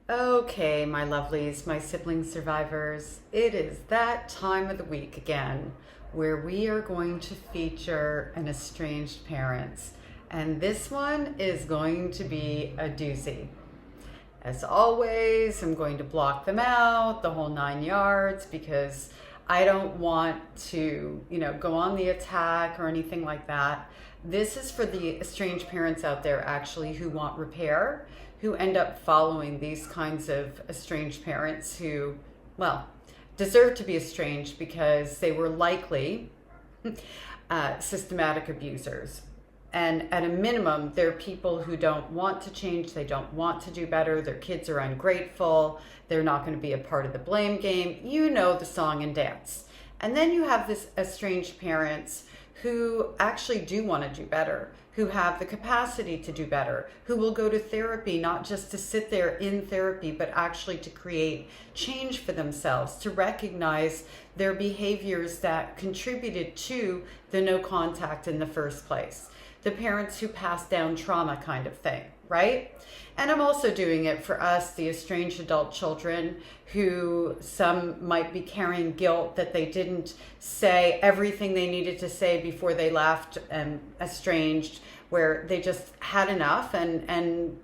Okay, my lovelies, my sibling survivors, it is that time of the week again where we are going to feature an estranged parents. And this one is going to be a doozy. As always, I'm going to block them out, the whole 9 yards, because I don't want to, go on the attack or anything like that. This is for the estranged parents out there actually who want repair, who end up following these kinds of estranged parents who, well, deserve to be estranged because they were likely systematic abusers. And at a minimum, they're people who don't want to change, they don't want to do better, their kids are ungrateful, they're not going to be a part of the blame game. You know the song and dance. And then you have this estranged parents who actually do want to do better, who have the capacity to do better, who will go to therapy, not just to sit there in therapy, but actually to create change for themselves, to recognize their behaviors that contributed to the no contact in the first place. The parents who pass down trauma kind of thing, right? And I'm also doing it for us, the estranged adult children, who some might be carrying guilt that they didn't say everything they needed to say before they left estranged, where they just had enough and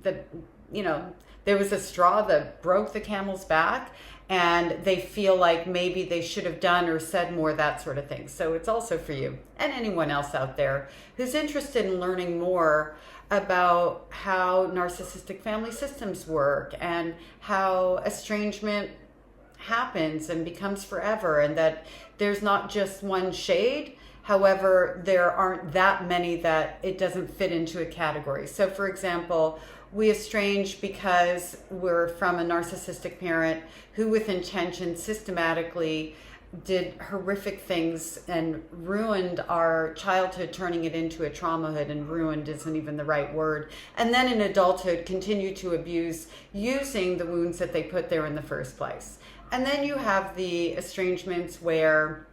there was a straw that broke the camel's back, and they feel like maybe they should have done or said more, that sort of thing. So it's also for you and anyone else out there who's interested in learning more about how narcissistic family systems work and how estrangement happens and becomes forever, and that there's not just one shade. However, there aren't that many that it doesn't fit into a category. So for example, we estrange because we're from a narcissistic parent who with intention systematically did horrific things and ruined our childhood, turning it into a traumahood, and ruined isn't even the right word. And then in adulthood continued to abuse using the wounds that they put there in the first place. And then you have the estrangements where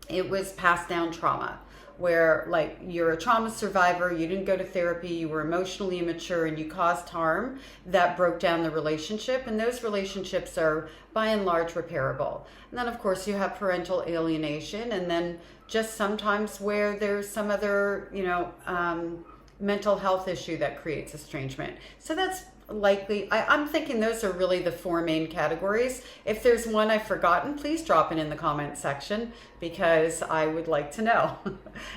it was passed down trauma, where like you're a trauma survivor, you didn't go to therapy, you were emotionally immature, and you caused harm that broke down the relationship, and those relationships are by and large repairable. And then of course you have parental alienation, and then just sometimes where there's some other mental health issue that creates estrangement. So that's likely, I'm thinking those are really the four main categories. If there's one I've forgotten, please drop it in the comment section, because I would like to know.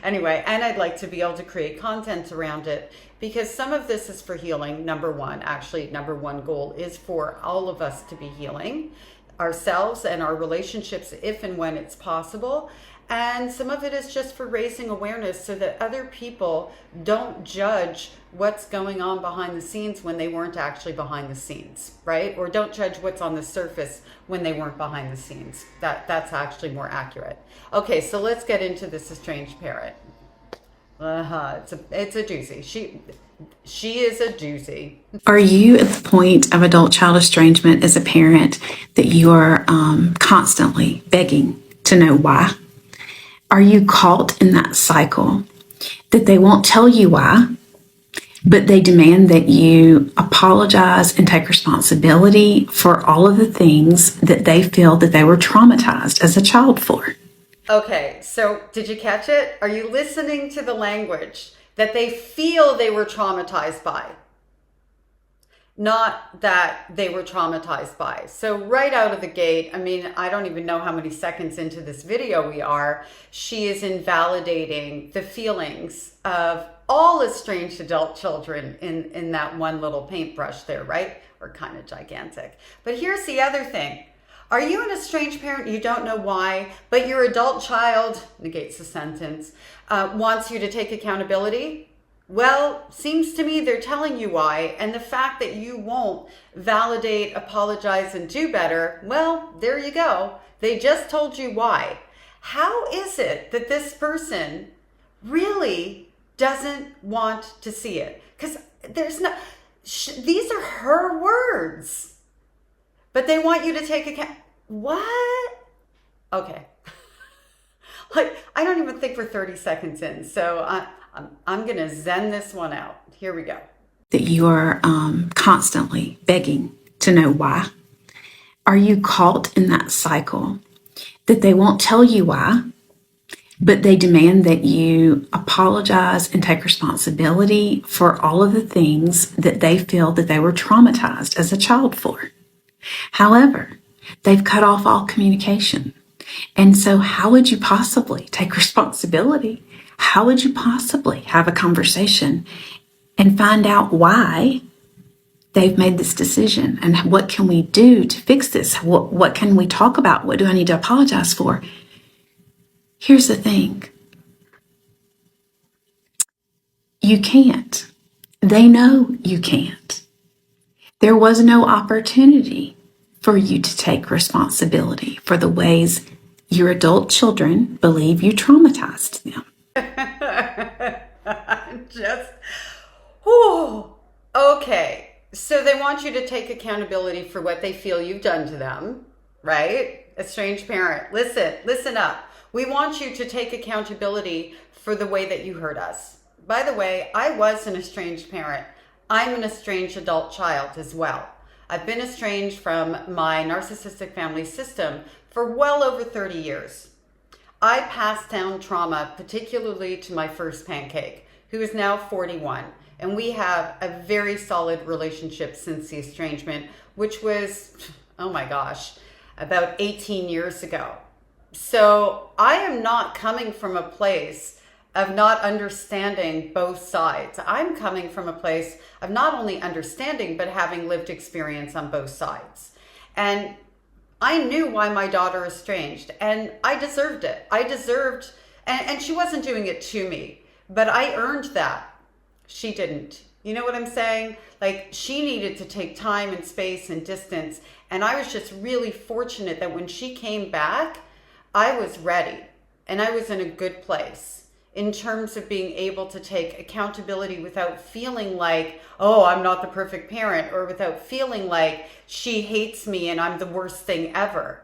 Anyway, and I'd like to be able to create content around it, because some of this is for healing. Number one goal is for all of us to be healing ourselves and our relationships if and when it's possible. And some of it is just for raising awareness so that other people don't judge what's going on behind the scenes when they weren't actually behind the scenes, right? Or don't judge what's on the surface when they weren't behind the scenes. That's actually more accurate. Okay, so let's get into this estranged parent. It's a doozy. She is a doozy. Are you at the point of adult-child estrangement as a parent that you are constantly begging to know why? Are you caught in that cycle that they won't tell you why, but they demand that you apologize and take responsibility for all of the things that they feel that they were traumatized as a child for? Okay, so did you catch it? Are you listening to the language that they feel they were traumatized by? Not that they were traumatized by. So right out of the gate, I mean, I don't even know how many seconds into this video we are, she is invalidating the feelings of all estranged adult children in that one little paintbrush there, right? Or kind of gigantic. But here's the other thing. Are you an estranged parent? You don't know why, but your adult child, negates the sentence, wants you to take accountability? Well, seems to me they're telling you why, and the fact that you won't validate, apologize, and do better, well, there you go. They just told you why. How is it that this person really doesn't want to see it? Because there's no, these are her words, but they want you to take account. What? Okay. Like, I don't even think we're 30 seconds in, so I'm gonna zen this one out. Here we go. That you are constantly begging to know why? Are you caught in that cycle that they won't tell you why, but they demand that you apologize and take responsibility for all of the things that they feel that they were traumatized as a child for? However, they've cut off all communication. And so how would you possibly take responsibility? How would you possibly have a conversation and find out why they've made this decision? And what can we do to fix this? What can we talk about? What do I need to apologize for? Here's the thing. You can't. They know you can't. There was no opportunity for you to take responsibility for the ways your adult children believe you traumatized them. Okay. So they want you to take accountability for what they feel you've done to them, right? Estranged parent, listen up. We want you to take accountability for the way that you hurt us. By the way, I was an estranged parent. I'm an estranged adult child as well. I've been estranged from my narcissistic family system for well over 30 years. I passed down trauma, particularly to my first pancake, who is now 41. And we have a very solid relationship since the estrangement, which was, oh my gosh, about 18 years ago. So I am not coming from a place of not understanding both sides. I'm coming from a place of not only understanding, but having lived experience on both sides. And I knew why my daughter estranged, and I deserved it. And she wasn't doing it to me, but I earned that. She didn't. You know what I'm saying? Like, she needed to take time and space and distance. And I was just really fortunate that when she came back, I was ready and I was in a good place in terms of being able to take accountability without feeling like, oh, I'm not the perfect parent, or without feeling like she hates me and I'm the worst thing ever.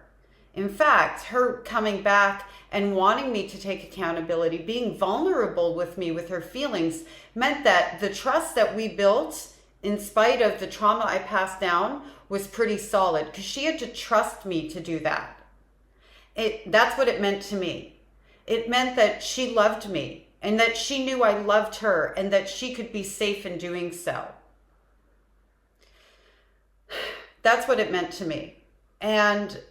In fact, her coming back and wanting me to take accountability, being vulnerable with me with her feelings, meant that the trust that we built, in spite of the trauma I passed down, was pretty solid, because she had to trust me to do that. That's what it meant to me. It meant that she loved me and that she knew I loved her and that she could be safe in doing so. That's what it meant to me. And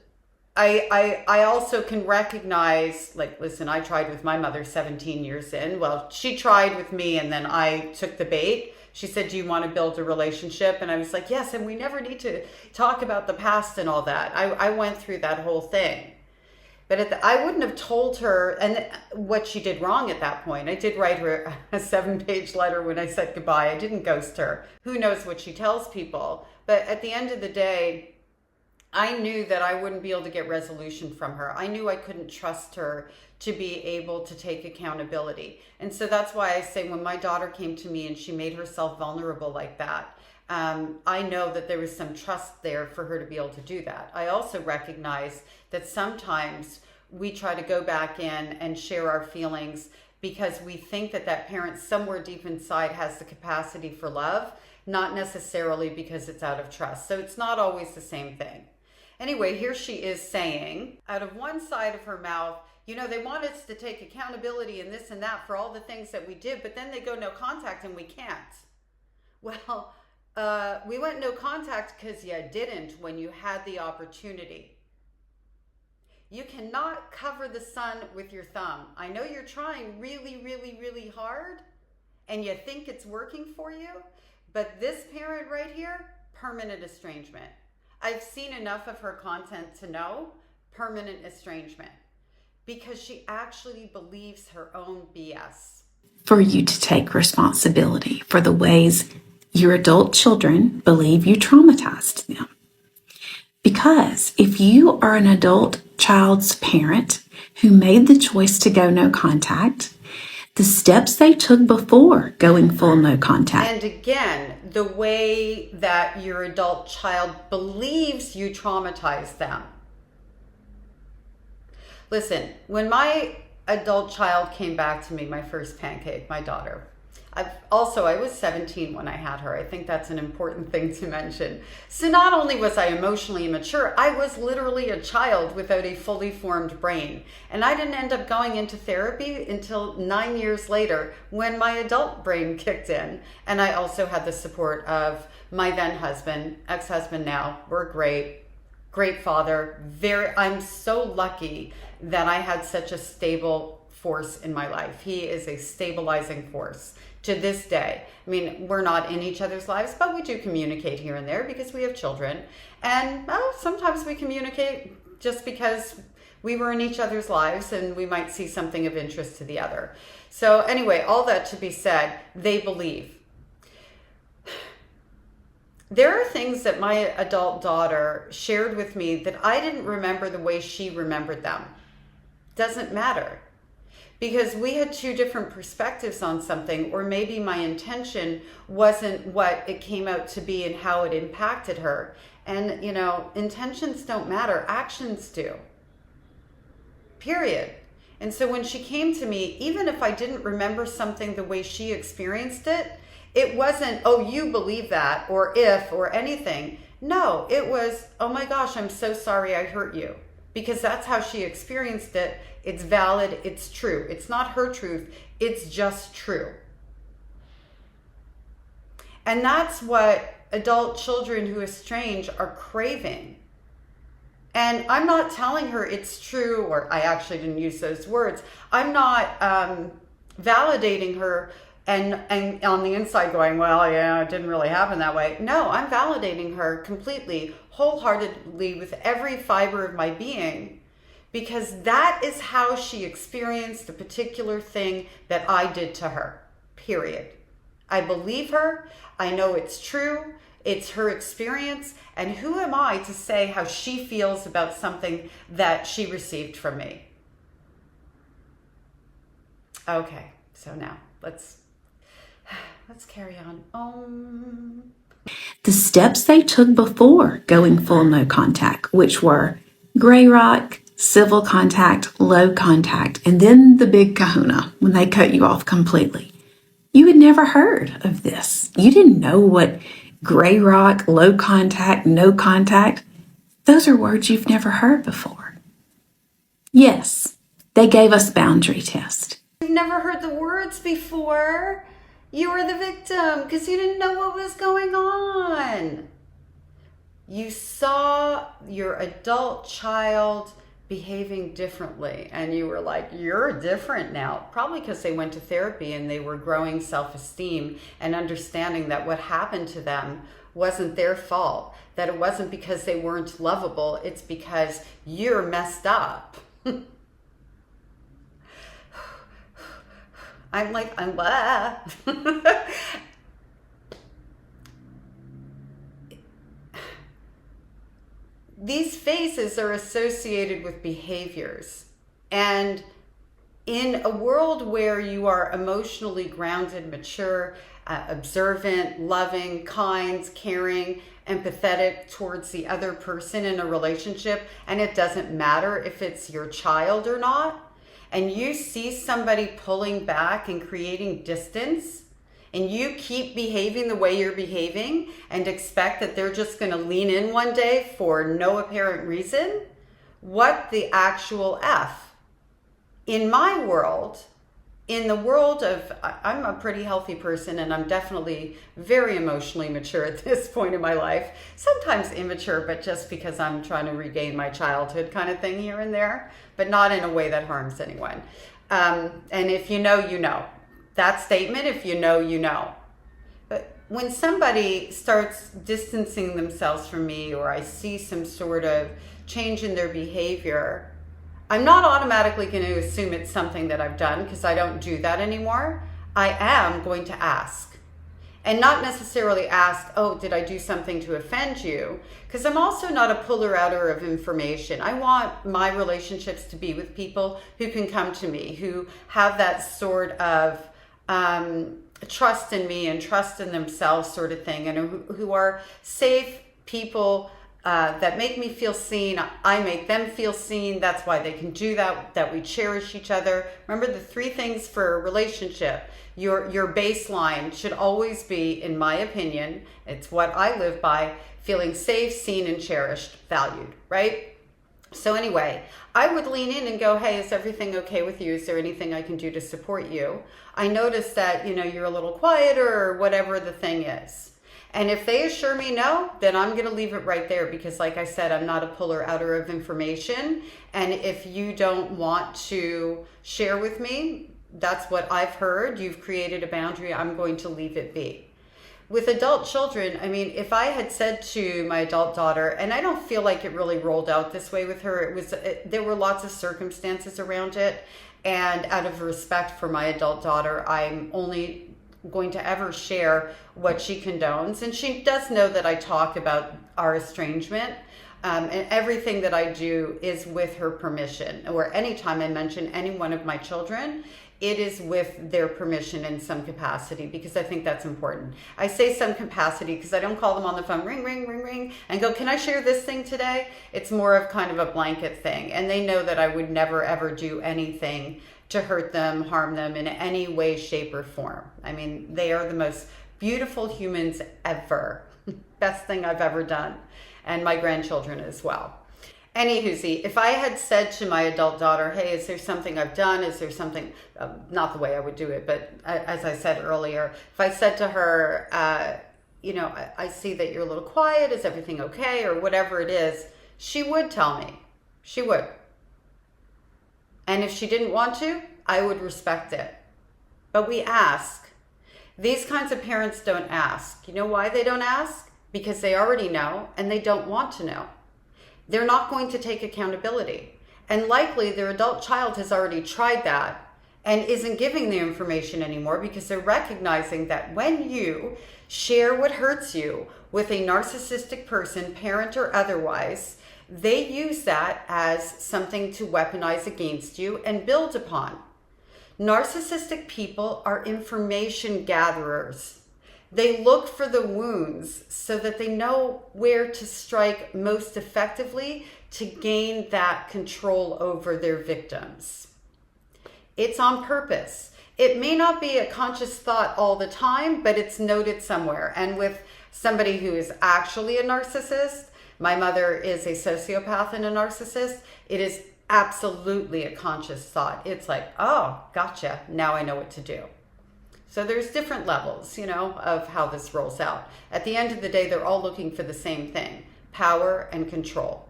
I also can recognize, like, listen, I tried with my mother 17 years in. Well, she tried with me and then I took the bait. She said, do you want to build a relationship? And I was like, yes, and we never need to talk about the past and all that. I went through that whole thing. But I wouldn't have told her and what she did wrong at that point. I did write her a 7-page letter when I said goodbye. I didn't ghost her. Who knows what she tells people. But at the end of the day, I knew that I wouldn't be able to get resolution from her. I knew I couldn't trust her to be able to take accountability. And so that's why I say, when my daughter came to me and she made herself vulnerable like that, I know that there was some trust there for her to be able to do that. I also recognize that sometimes we try to go back in and share our feelings because we think that that parent somewhere deep inside has the capacity for love, not necessarily because it's out of trust. So it's not always the same thing. Anyway, here she is saying, out of one side of her mouth, you know, they want us to take accountability and this and that for all the things that we did, but then they go no contact and we can't. Well, we went no contact because you didn't when you had the opportunity. You cannot cover the sun with your thumb. I know you're trying really, really, really hard and you think it's working for you, but this parent right here, permanent estrangement. I've seen enough of her content to know permanent estrangement because she actually believes her own BS. For you to take responsibility for the ways your adult children believe you traumatized them. Because if you are an adult child's parent who made the choice to go no contact, the steps they took before going full no contact. And again, the way that your adult child believes you traumatized them. Listen, when my adult child came back to me, my first pancake, my daughter, I was 17 when I had her. I think that's an important thing to mention. So not only was I emotionally immature, I was literally a child without a fully formed brain. And I didn't end up going into therapy until 9 years later when my adult brain kicked in. And I also had the support of my then husband, ex-husband now. We're great father. I'm so lucky that I had such a stable force in my life. He is a stabilizing force to this day. I mean, we're not in each other's lives, but we do communicate here and there because we have children. And sometimes we communicate just because we were in each other's lives and we might see something of interest to the other. So anyway, all that to be said, they believe. There are things that my adult daughter shared with me that I didn't remember the way she remembered them. Doesn't matter. Because we had two different perspectives on something, or maybe my intention wasn't what it came out to be and how it impacted her. And, intentions don't matter, actions do. Period. And so when she came to me, even if I didn't remember something the way she experienced it, it wasn't, oh, you believe that, or if, or anything. No, it was, oh my gosh, I'm so sorry I hurt you. Because that's how she experienced it. It's valid, it's true. It's not her truth, it's just true. And that's what adult children who estrange are craving. And I'm not telling her it's true, or I actually didn't use those words. I'm not validating her and on the inside going, well, yeah, it didn't really happen that way. No, I'm validating her completely, wholeheartedly, with every fiber of my being, because that is how she experienced the particular thing that I did to her, period. I believe her. I know it's true. It's her experience. And who am I to say how she feels about something that she received from me? Okay, so now let's carry on. The steps they took before going full no contact, which were gray rock, civil contact, low contact, and then the big kahuna when they cut you off completely. You had never heard of this. You didn't know what gray rock, low contact, no contact. Those are words you've never heard before. Yes, they gave us boundary test. You've never heard the words before. You were the victim because you didn't know what was going on. You saw your adult child behaving differently and you were like, you're different now. Probably because they went to therapy and they were growing self-esteem and understanding that what happened to them wasn't their fault, that it wasn't because they weren't lovable, it's because you're messed up. I'm These phases are associated with behaviors. And in a world where you are emotionally grounded, mature, observant, loving, kind, caring, empathetic towards the other person in a relationship, and it doesn't matter if it's your child or not, and you see somebody pulling back and creating distance, and you keep behaving the way you're behaving and expect that they're just going to lean in one day for no apparent reason, what the actual F? In my world, in the world of, I'm a pretty healthy person and I'm definitely very emotionally mature at this point in my life. Sometimes immature, but just because I'm trying to regain my childhood kind of thing here and there, but not in a way that harms anyone. And if you know, you know. That statement, if you know, you know. But when somebody starts distancing themselves from me, or I see some sort of change in their behavior, I'm not automatically going to assume it's something that I've done, because I don't do that anymore. I am going to ask. And not necessarily ask, oh, did I do something to offend you? Because I'm also not a puller-outer of information. I want my relationships to be with people who can come to me, who have that sort of trust in me and trust in themselves sort of thing, and who are safe people that make me feel seen. I make them feel seen. That's why they can do that, that we cherish each other. Remember the 3 things for a relationship. Your baseline should always be, in my opinion, it's what I live by, feeling safe, seen, and cherished, valued, right? So anyway, I would lean in and go, hey, is everything okay with you? Is there anything I can do to support you? I noticed that, you're a little quieter or whatever the thing is. And if they assure me no, then I'm going to leave it right there because like I said, I'm not a puller-outer of information. And if you don't want to share with me, that's what I've heard. You've created a boundary. I'm going to leave it be. With adult children, if I had said to my adult daughter, and I don't feel like it really rolled out this way with her, there were lots of circumstances around it. And out of respect for my adult daughter, I'm only going to ever share what she condones. And she does know that I talk about our estrangement. And everything that I do is with her permission. Or anytime I mention any one of my children, it is with their permission in some capacity because I think that's important. I say some capacity because I don't call them on the phone, ring, ring, ring, ring, and go, can I share this thing today? It's more of kind of a blanket thing. And they know that I would never, ever do anything to hurt them, harm them in any way, shape, or form. They are the most beautiful humans ever. Best thing I've ever done. And my grandchildren as well. Anywho, if I had said to my adult daughter, hey, is there something I've done? Is there something, not the way I would do it, but as I said earlier, if I said to her, I see that you're a little quiet. Is everything okay? Or whatever it is, she would tell me. She would. And if she didn't want to, I would respect it. But we ask. These kinds of parents don't ask. You know why they don't ask? Because they already know and they don't want to know. They're not going to take accountability. And likely their adult child has already tried that and isn't giving the information anymore because they're recognizing that when you share what hurts you with a narcissistic person, parent or otherwise, they use that as something to weaponize against you and build upon. Narcissistic people are information gatherers. They look for the wounds so that they know where to strike most effectively to gain that control over their victims. It's on purpose. It may not be a conscious thought all the time, but it's noted somewhere. And with somebody who is actually a narcissist, my mother is a sociopath and a narcissist, it is absolutely a conscious thought. It's like, oh, gotcha. Now I know what to do. So there's different levels, of how this rolls out. At the end of the day, they're all looking for the same thing, power and control.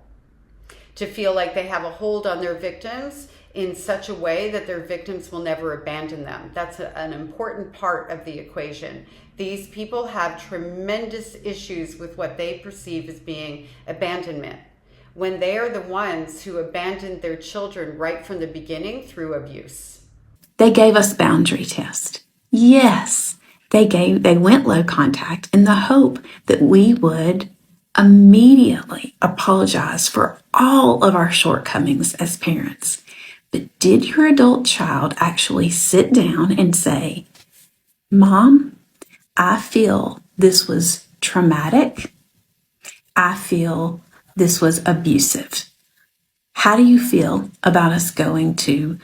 To feel like they have a hold on their victims in such a way that their victims will never abandon them. That's an important part of the equation. These people have tremendous issues with what they perceive as being abandonment, when they are the ones who abandoned their children right from the beginning through abuse. They gave us boundary test. Yes, they went low contact in the hope that we would immediately apologize for all of our shortcomings as parents. But did your adult child actually sit down and say, Mom, I feel this was traumatic. I feel this was abusive. How do you feel about us going to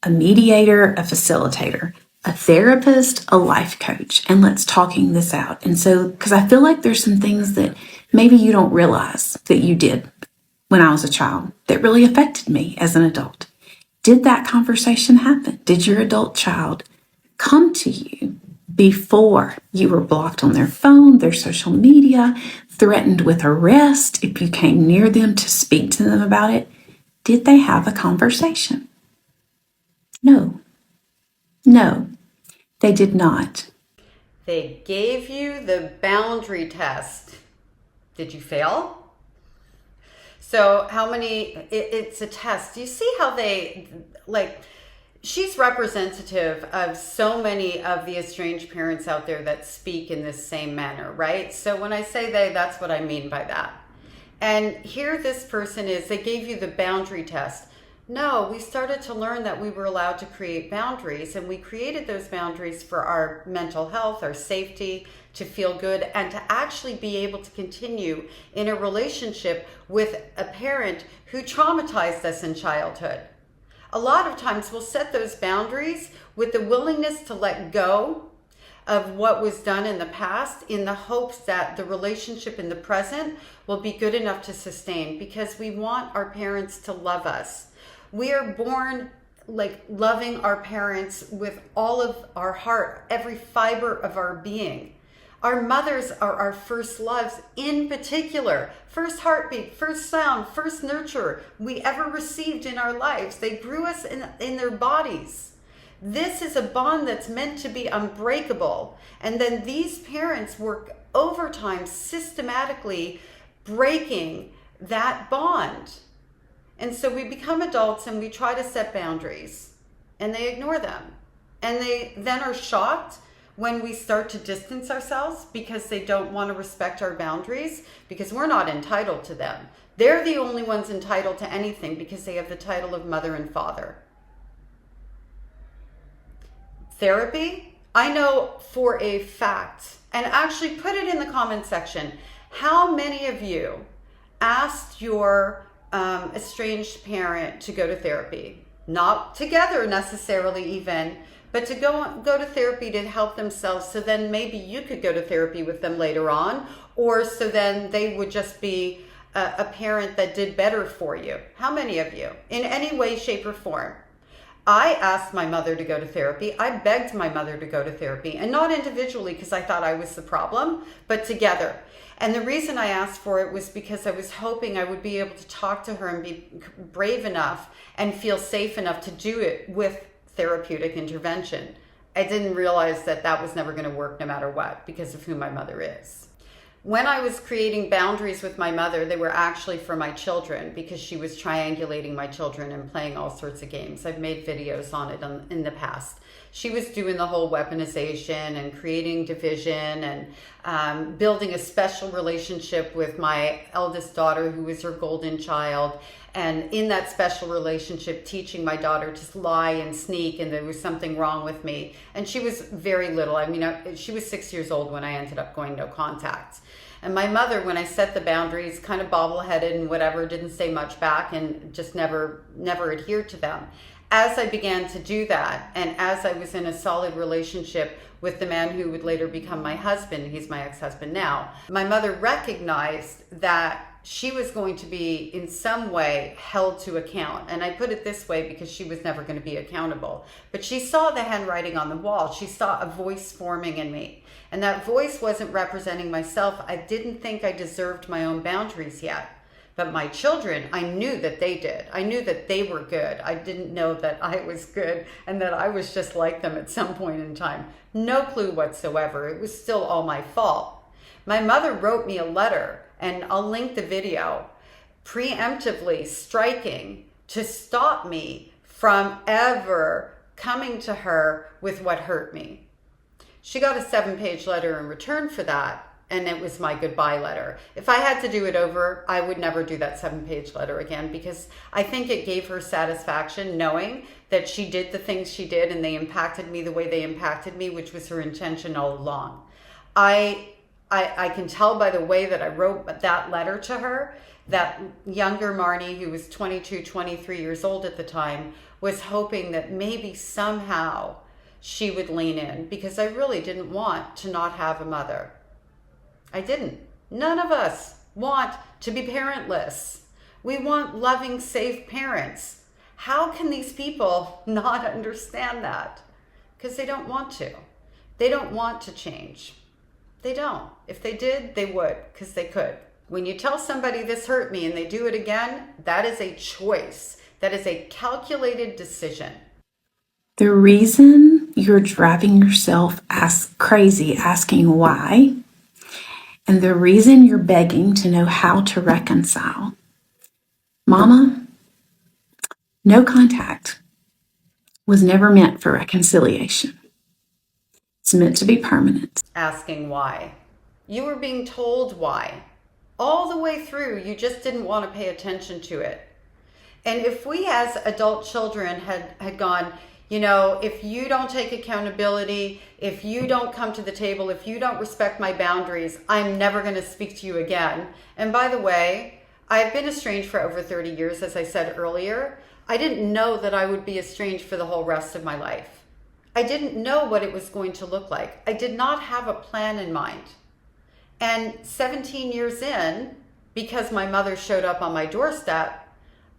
a mediator, a facilitator, a therapist, a life coach, and let's talking this out? And so, because I feel like there's some things that maybe you don't realize that you did when I was a child that really affected me as an adult. Did that conversation happen? Did your adult child come to you before you were blocked on their phone, their social media, threatened with arrest if you came near them to speak to them about it? Did they have a conversation? No, they did not. They gave you the boundary test. Did you fail? So it's a test. Do you see how she's representative of so many of the estranged parents out there that speak in this same manner, right? So when I say they, that's what I mean by that. And here this person is, they gave you the boundary test. No, we started to learn that we were allowed to create boundaries, and we created those boundaries for our mental health, our safety, to feel good, and to actually be able to continue in a relationship with a parent who traumatized us in childhood. A lot of times we'll set those boundaries with the willingness to let go of what was done in the past in the hopes that the relationship in the present will be good enough to sustain, because we want our parents to love us. We are born like loving our parents with all of our heart, every fiber of our being. Our mothers are our first loves in particular. First heartbeat, first sound, first nurture we ever received in our lives. They grew us in their bodies. This is a bond that's meant to be unbreakable. And then these parents work overtime systematically breaking that bond. And so we become adults and we try to set boundaries, and they ignore them. And they then are shocked when we start to distance ourselves because they don't want to respect our boundaries, because we're not entitled to them. They're the only ones entitled to anything because they have the title of mother and father. Therapy, I know for a fact, and actually put it in the comment section, how many of you asked your estranged parent to go to therapy? Not together necessarily even, but to go to therapy to help themselves, so then maybe you could go to therapy with them later on, or so then they would just be a parent that did better for you. How many of you? In any way, shape, or form? I asked my mother to go to therapy. I begged my mother to go to therapy, and not individually because I thought I was the problem, but together. And the reason I asked for it was because I was hoping I would be able to talk to her and be brave enough and feel safe enough to do it with therapeutic intervention. I didn't realize that that was never going to work no matter what, because of who my mother is. When I was creating boundaries with my mother, they were actually for my children, because she was triangulating my children and playing all sorts of games. I've made videos on it in the past. She was doing the whole weaponization and creating division and building a special relationship with my eldest daughter, who was her golden child. And in that special relationship, teaching my daughter to lie and sneak, and there was something wrong with me. And she was very little. I mean, she was 6 years old when I ended up going no contact. And my mother, when I set the boundaries, kind of bobble-headed and whatever, didn't say much back and just never adhered to them. As I began to do that, and as I was in a solid relationship with the man who would later become my husband, he's my ex-husband now, my mother recognized that she was going to be in some way held to account. And I put it this way because she was never going to be accountable. But she saw the handwriting on the wall. She saw a voice forming in me. And that voice wasn't representing myself. I didn't think I deserved my own boundaries yet. But my children, I knew that they did. I knew that they were good. I didn't know that I was good and that I was just like them at some point in time. No clue whatsoever. It was still all my fault. My mother wrote me a letter, and I'll link the video, preemptively striking to stop me from ever coming to her with what hurt me. She got a 7-page letter in return for that, and it was my goodbye letter. If I had to do it over, I would never do that 7-page letter again, because I think it gave her satisfaction knowing that she did the things she did and they impacted me the way they impacted me, which was her intention all along. I can tell by the way that I wrote that letter to her that younger Marnie, who was 22, 23 years old at the time, was hoping that maybe somehow she would lean in, because I really didn't want to not have a mother. I didn't. None of us want to be parentless. We want loving, safe parents. How can these people not understand that? Because they don't want to. They don't want to change. They don't. If they did, they would, because they could. When you tell somebody this hurt me and they do it again, that is a choice. That is a calculated decision. The reason you're driving yourself crazy asking why, and the reason you're begging to know how to reconcile. Mama, no contact was never meant for reconciliation. It's meant to be permanent. Asking why. You were being told why. All the way through, you just didn't want to pay attention to it. And if we as adult children had gone, you know, if you don't take accountability, if you don't come to the table, if you don't respect my boundaries, I'm never going to speak to you again. And by the way, I've been estranged for over 30 years, as I said earlier. I didn't know that I would be estranged for the whole rest of my life. I didn't know what it was going to look like. I did not have a plan in mind. And 17 years in, because my mother showed up on my doorstep,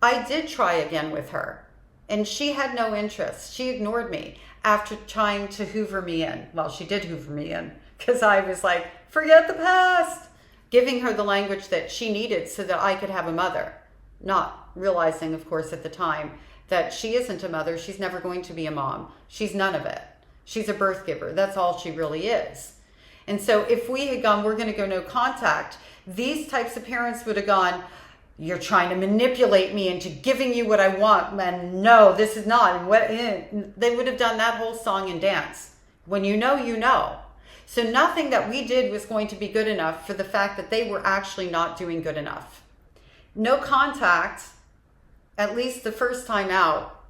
I did try again with her. And she had no interest. She ignored me after trying to hoover me in. Well, she did hoover me in because I was like, forget the past, giving her the language that she needed so that I could have a mother. Not realizing, of course, at the time that she isn't a mother. She's never going to be a mom. She's none of it. She's a birth giver. That's all she really is. And so if we had gone, we're going to go no contact, these types of parents would have gone, you're trying to manipulate me into giving you what I want. And no, this is not. And what, they would have done that whole song and dance. When you know, you know. So nothing that we did was going to be good enough for the fact that they were actually not doing good enough. No contact, at least the first time out,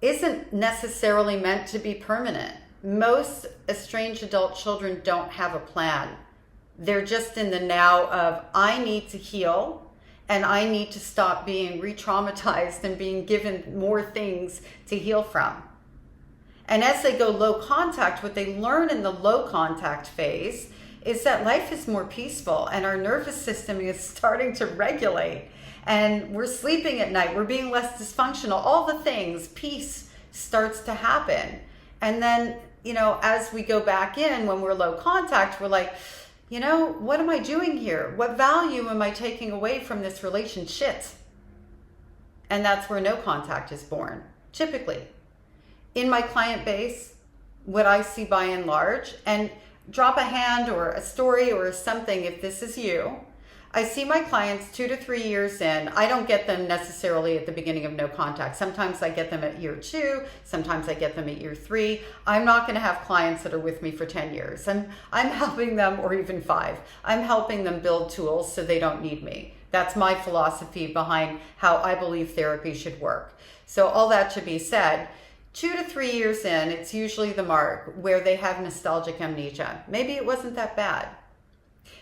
isn't necessarily meant to be permanent. Most estranged adult children don't have a plan. They're just in the now of, I need to heal and I need to stop being re-traumatized and being given more things to heal from. And as they go low contact, what they learn in the low contact phase is that life is more peaceful and our nervous system is starting to regulate and we're sleeping at night, we're being less dysfunctional, all the things, peace starts to happen. And then, you know, as we go back in when we're low contact, we're like, you know, what am I doing here? What value am I taking away from this relationship? And that's where no contact is born, typically. In my client base, what I see by and large, and drop a hand or a story or something if this is you, I see my clients 2 to 3 years in. I don't get them necessarily at the beginning of no contact. Sometimes I get them at year 2. Sometimes I get them at year 3. I'm not going to have clients that are with me for 10 years. I'm helping them, or even 5. I'm helping them build tools so they don't need me. That's my philosophy behind how I believe therapy should work. So all that to be said, 2 to 3 years in, it's usually the mark where they have nostalgic amnesia. Maybe it wasn't that bad.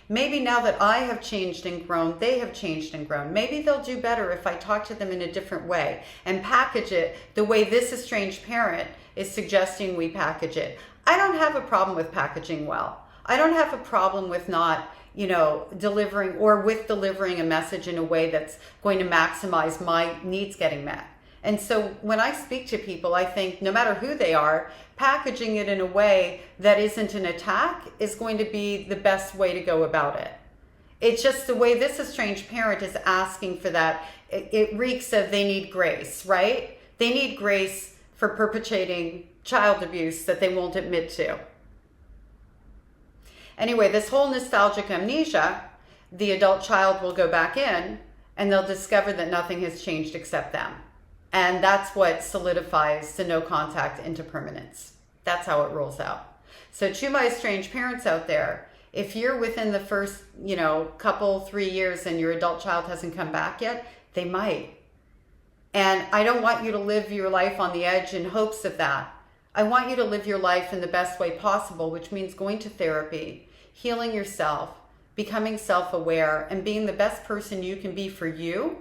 Maybe now that I have changed and grown, they have changed and grown. Maybe they'll do better if I talk to them in a different way and package it the way this estranged parent is suggesting we package it. I don't have a problem with packaging well. I don't have a problem with not, you know, delivering a message in a way that's going to maximize my needs getting met. And so when I speak to people, I think no matter who they are, packaging it in a way that isn't an attack is going to be the best way to go about it. It's just the way this estranged parent is asking for that. It reeks of they need grace, right? They need grace for perpetrating child abuse that they won't admit to. Anyway, this whole nostalgic amnesia, the adult child will go back in and they'll discover that nothing has changed except them. And that's what solidifies the no contact into permanence. That's how it rolls out. So to my estranged parents out there, if you're within the first, couple, 3 years and your adult child hasn't come back yet, they might. And I don't want you to live your life on the edge in hopes of that. I want you to live your life in the best way possible, which means going to therapy, healing yourself, becoming self-aware, and being the best person you can be for you,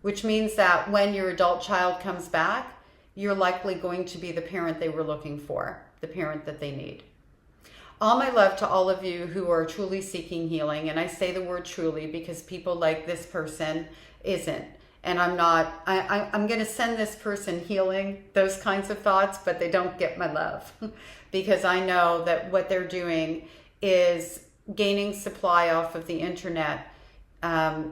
which means that when your adult child comes back, you're likely going to be the parent they were looking for, the parent that they need. All my love to all of you who are truly seeking healing, and I say the word truly because people like this person isn't. And I'm going to send this person healing, those kinds of thoughts, but they don't get my love because I know that what they're doing is gaining supply off of the internet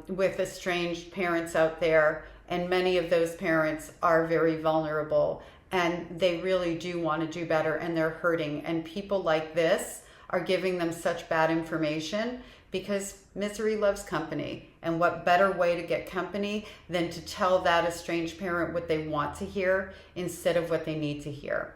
with estranged parents out there. And many of those parents are very vulnerable and they really do want to do better and they're hurting. And people like this are giving them such bad information because misery loves company. And what better way to get company than to tell that estranged parent what they want to hear instead of what they need to hear.